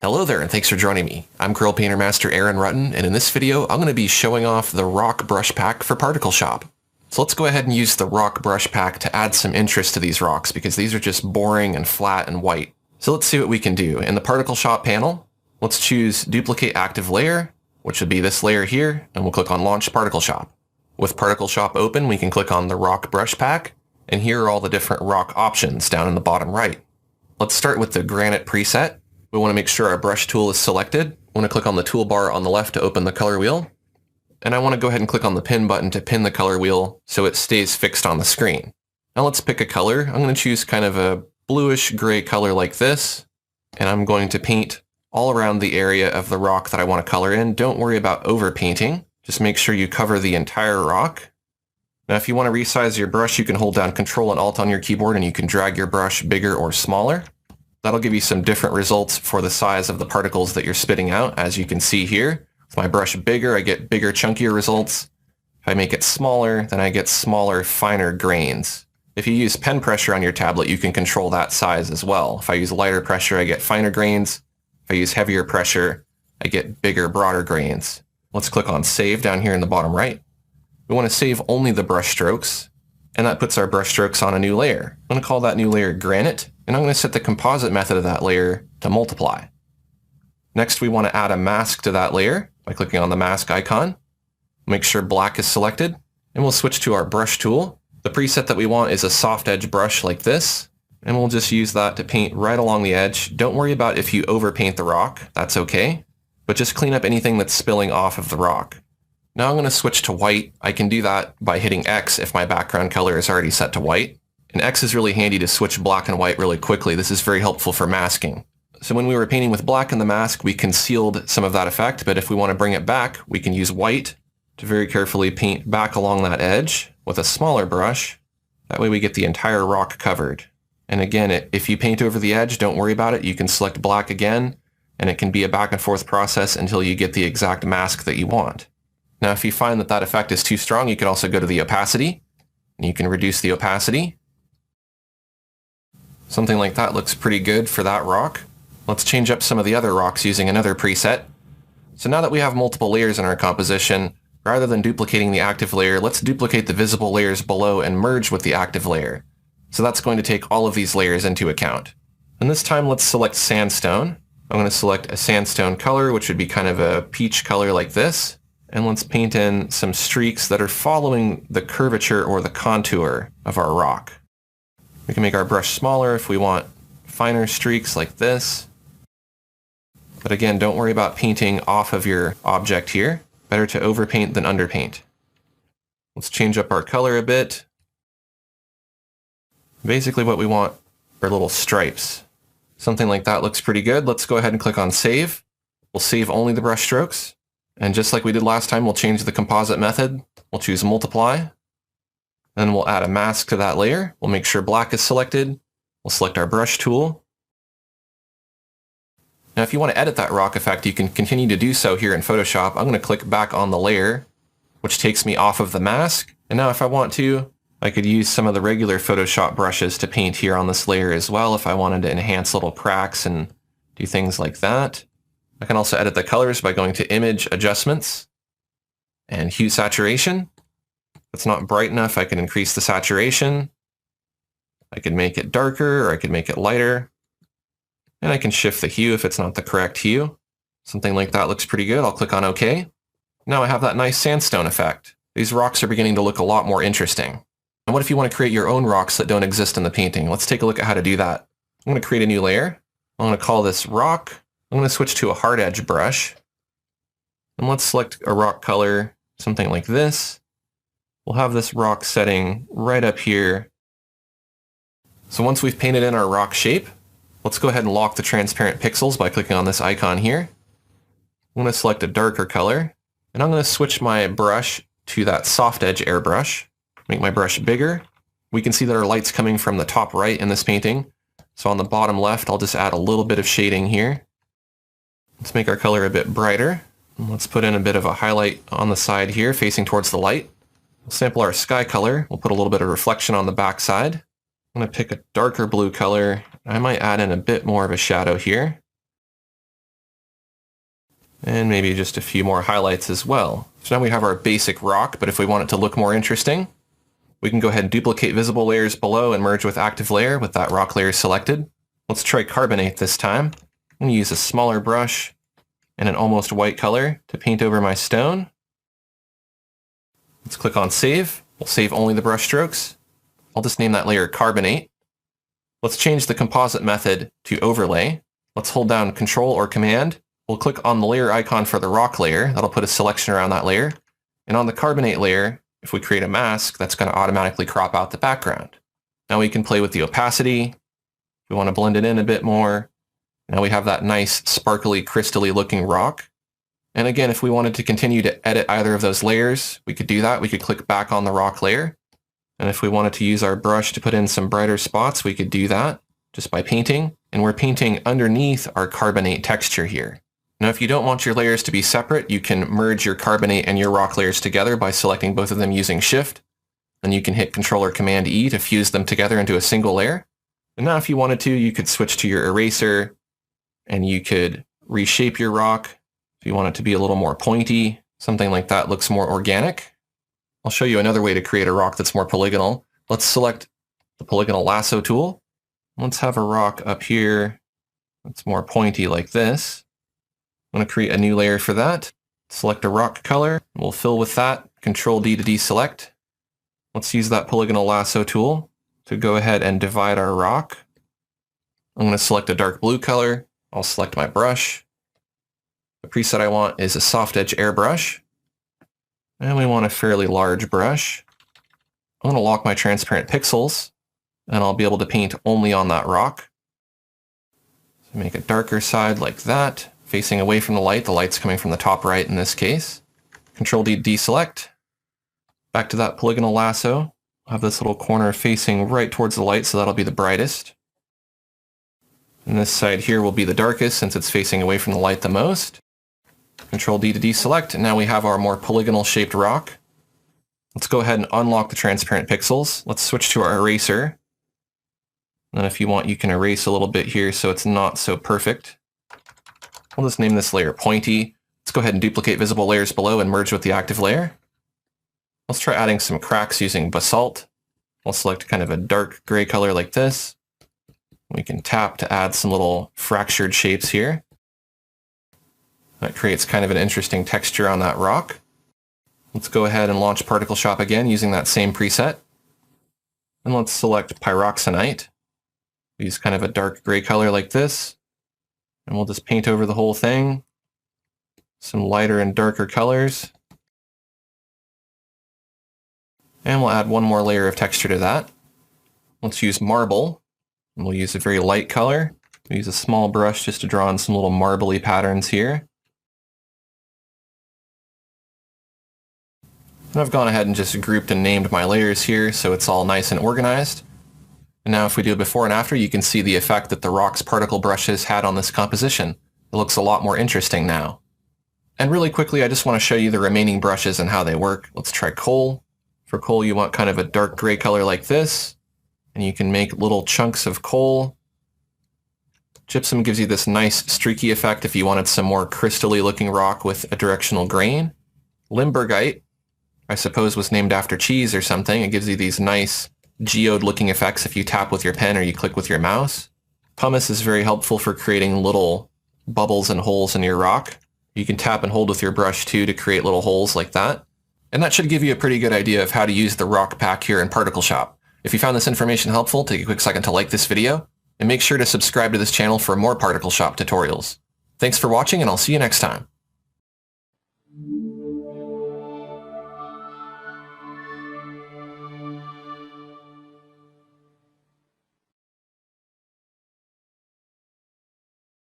Hello there, and thanks for joining me. I'm Curl Painter Master Aaron Rutten, and in this video I'm going to be showing off the rock brush pack for Particle Shop. So let's go ahead and use the rock brush pack to add some interest to these rocks, because these are just boring and flat and white. So let's see what we can do. In the Particle Shop panel, let's choose Duplicate Active Layer, which would be this layer here, and we'll click on Launch Particle Shop. With Particle Shop open, we can click on the rock brush pack, and here are all the different rock options down in the bottom right. Let's start with the granite preset. We want to make sure our brush tool is selected. I want to click on the toolbar on the left to open the color wheel. And I want to go ahead and click on the pin button to pin the color wheel so it stays fixed on the screen. Now let's pick a color. I'm going to choose kind of a bluish gray color like this. And I'm going to paint all around the area of the rock that I want to color in. Don't worry about overpainting. Just make sure you cover the entire rock. Now if you want to resize your brush, you can hold down Control and Alt on your keyboard and you can drag your brush bigger or smaller. That'll give you some different results for the size of the particles that you're spitting out, as you can see here. With my brush bigger, I get bigger, chunkier results. If I make it smaller, then I get smaller, finer grains. If you use pen pressure on your tablet, you can control that size as well. If I use lighter pressure, I get finer grains. If I use heavier pressure, I get bigger, broader grains. Let's click on Save down here in the bottom right. We want to save only the brush strokes, and that puts our brush strokes on a new layer. I'm going to call that new layer Granite, and I'm going to set the composite method of that layer to Multiply. Next, we want to add a mask to that layer by clicking on the mask icon. Make sure black is selected, and we'll switch to our brush tool. The preset that we want is a soft edge brush like this, and we'll just use that to paint right along the edge. Don't worry about if you overpaint the rock, that's okay, but just clean up anything that's spilling off of the rock. Now I'm going to switch to white. I can do that by hitting X if my background color is already set to white. And X is really handy to switch black and white really quickly. This is very helpful for masking. So when we were painting with black in the mask, we concealed some of that effect, but if we want to bring it back, we can use white to very carefully paint back along that edge with a smaller brush. That way we get the entire rock covered. And again, if you paint over the edge, don't worry about it. You can select black again, and it can be a back and forth process until you get the exact mask that you want. Now, if you find that that effect is too strong, you can also go to the opacity, and you can reduce the opacity. Something like that looks pretty good for that rock. Let's change up some of the other rocks using another preset. So now that we have multiple layers in our composition, rather than duplicating the active layer, let's duplicate the visible layers below and merge with the active layer. So that's going to take all of these layers into account. And this time, let's select sandstone. I'm going to select a sandstone color, which would be kind of a peach color like this. And let's paint in some streaks that are following the curvature or the contour of our rock. We can make our brush smaller if we want finer streaks like this. But again, don't worry about painting off of your object here. Better to overpaint than underpaint. Let's change up our color a bit. Basically what we want are little stripes. Something like that looks pretty good. Let's go ahead and click on Save. We'll save only the brush strokes. And just like we did last time, we'll change the composite method. We'll choose Multiply. Then we'll add a mask to that layer. We'll make sure black is selected. We'll select our brush tool. Now if you want to edit that rock effect, you can continue to do so here in Photoshop. I'm going to click back on the layer, which takes me off of the mask. And now if I want to, I could use some of the regular Photoshop brushes to paint here on this layer as well if I wanted to enhance little cracks and do things like that. I can also edit the colors by going to Image Adjustments and Hue Saturation. If it's not bright enough, I can increase the saturation. I could make it darker, or I could make it lighter. And I can shift the hue if it's not the correct hue. Something like that looks pretty good. I'll click on OK. Now I have that nice sandstone effect. These rocks are beginning to look a lot more interesting. And what if you want to create your own rocks that don't exist in the painting? Let's take a look at how to do that. I'm going to create a new layer. I'm going to call this Rock. I'm going to switch to a hard edge brush. And let's select a rock color, something like this. We'll have this rock setting right up here. So once we've painted in our rock shape, let's go ahead and lock the transparent pixels by clicking on this icon here. I'm going to select a darker color, and I'm going to switch my brush to that soft edge airbrush. Make my brush bigger. We can see that our light's coming from the top right in this painting. So on the bottom left, I'll just add a little bit of shading here. Let's make our color a bit brighter. And let's put in a bit of a highlight on the side here, facing towards the light. We'll sample our sky color. We'll put a little bit of reflection on the back side. I'm going to pick a darker blue color. I might add in a bit more of a shadow here. And maybe just a few more highlights as well. So now we have our basic rock, but if we want it to look more interesting, we can go ahead and duplicate visible layers below and merge with active layer with that rock layer selected. Let's try carbonate this time. I'm going to use a smaller brush and an almost white color to paint over my stone. Let's click on save. We'll save only the brush strokes. I'll just name that layer carbonate. Let's change the composite method to overlay. Let's hold down Control or Command. We'll click on the layer icon for the rock layer. That'll put a selection around that layer. And on the carbonate layer, if we create a mask, that's going to automatically crop out the background. Now we can play with the opacity. If we want to blend it in a bit more. Now we have that nice sparkly, crystally looking rock. And again, if we wanted to continue to edit either of those layers, we could do that. We could click back on the rock layer. And if we wanted to use our brush to put in some brighter spots, we could do that just by painting. And we're painting underneath our carbonate texture here. Now, if you don't want your layers to be separate, you can merge your carbonate and your rock layers together by selecting both of them using Shift. Then you can hit Control or Command E to fuse them together into a single layer. And now if you wanted to, you could switch to your eraser and you could reshape your rock. If you want it to be a little more pointy, something like that looks more organic. I'll show you another way to create a rock that's more polygonal. Let's select the polygonal lasso tool. Let's have a rock up here that's more pointy like this. I'm going to create a new layer for that. Select a rock color. We'll fill with that. Control D to deselect. Let's use that polygonal lasso tool to go ahead and divide our rock. I'm going to select a dark blue color. I'll select my brush. The preset I want is a soft edge airbrush. And we want a fairly large brush. I'm going to lock my transparent pixels, and I'll be able to paint only on that rock. So make a darker side like that, facing away from the light. The light's coming from the top right in this case. Control D, deselect. Back to that polygonal lasso. I'll have this little corner facing right towards the light, so that'll be the brightest. And this side here will be the darkest since it's facing away from the light the most. Control D to deselect, and now we have our more polygonal shaped rock. Let's go ahead and unlock the transparent pixels. Let's switch to our eraser. And if you want, you can erase a little bit here so it's not so perfect. We'll just name this layer pointy. Let's go ahead and duplicate visible layers below and merge with the active layer. Let's try adding some cracks using basalt. I'll select kind of a dark gray color like this. We can tap to add some little fractured shapes here. That creates kind of an interesting texture on that rock. Let's go ahead and launch Particle Shop again using that same preset. And let's select pyroxenite. Use kind of a dark gray color like this. And we'll just paint over the whole thing. Some lighter and darker colors. And we'll add one more layer of texture to that. Let's use marble. And we'll use a very light color. We'll use a small brush just to draw in some little marbly patterns here. And I've gone ahead and just grouped and named my layers here so it's all nice and organized. And now if we do a before and after, you can see the effect that the rock's particle brushes had on this composition. It looks a lot more interesting now. And really quickly, I just want to show you the remaining brushes and how they work. Let's try coal. For coal, you want kind of a dark gray color like this. And you can make little chunks of coal. Gypsum gives you this nice streaky effect if you wanted some more crystally looking rock with a directional grain. Limburgite, I suppose, was named after cheese or something. It gives you these nice geode looking effects if you tap with your pen or you click with your mouse. Pumice is very helpful for creating little bubbles and holes in your rock. You can tap and hold with your brush too to create little holes like that. And that should give you a pretty good idea of how to use the rock pack here in Particle Shop. If you found this information helpful, take a quick second to like this video, and make sure to subscribe to this channel for more Particle Shop tutorials. Thanks for watching, and I'll see you next time.